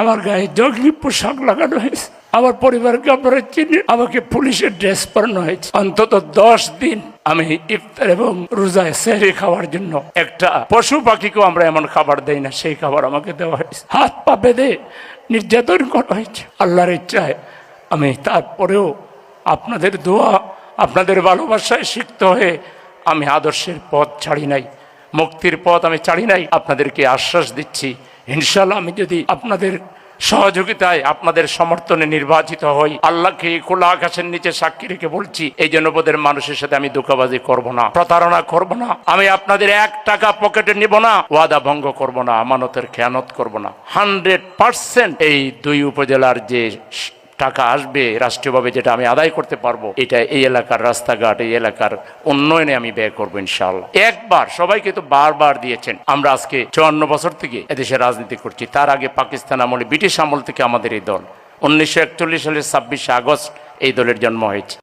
আমার গায়ে জঙ্গি পোশাক লাগানো হয়েছে, আমার পরিবারকে আপনারা চিনি, আমাকে পুলিশের ড্রেস পরানো হয়েছে। অন্তত 10 দিন আমি ইফতার এবং রোজায় সেহরি খাওয়ার জন্য একটা পশু পাখিকেও আমরা এমন খাবার দেই না, সেই খাবার আমাকে দেওয়া হয়েছে। হাত পা বেঁধে নির্যাতন করা হয়েছে। আল্লাহর ইচ্ছায় আমি তারপরেও আপনাদের দোয়া, আপনাদের ভালোবাসায় সিক্ত হয়ে আমি আদর্শের পথ ছাড়ি নাই, মুক্তির পথ আমি ছাড়ি নাই। আপনাদেরকে আশ্বাস দিচ্ছি, ইনশাল্লাহ আমি যদি আপনাদের সহযোগিতায়, আপনাদের সমর্থনে নির্বাচিত হই, আল্লাহকে খোলা আকাশের নিচে সাক্ষী রেখে বলছি, এই জনপদের মানুষের সাথে আমি ধোঁকাবাজি করব না, প্রতারণা করব না, আমি আপনাদের 1 টাকা পকেটে নিব না, ওয়াদা ভঙ্গ করব না, আমানতের খেয়ানত করব না। 100% এই 2 উপজেলার যে টাকা আসবে রাষ্ট্রীয়ভাবে, যেটা আমি আদায় করতে পারবো, এটা এই এলাকার রাস্তাঘাট, এই এলাকার উন্নয়নে আমি ব্যয় করবো ইনশাআল্লাহ। একবার সবাইকে তো বারবার দিয়েছেন। আমরা আজকে 54 বছর থেকে এদেশে রাজনীতি করছি। তার আগে পাকিস্তান আমলে, ব্রিটিশ আমল থেকে আমাদের এই দল, 1941 সালের 26শে আগস্ট এই দলের জন্ম হয়েছে।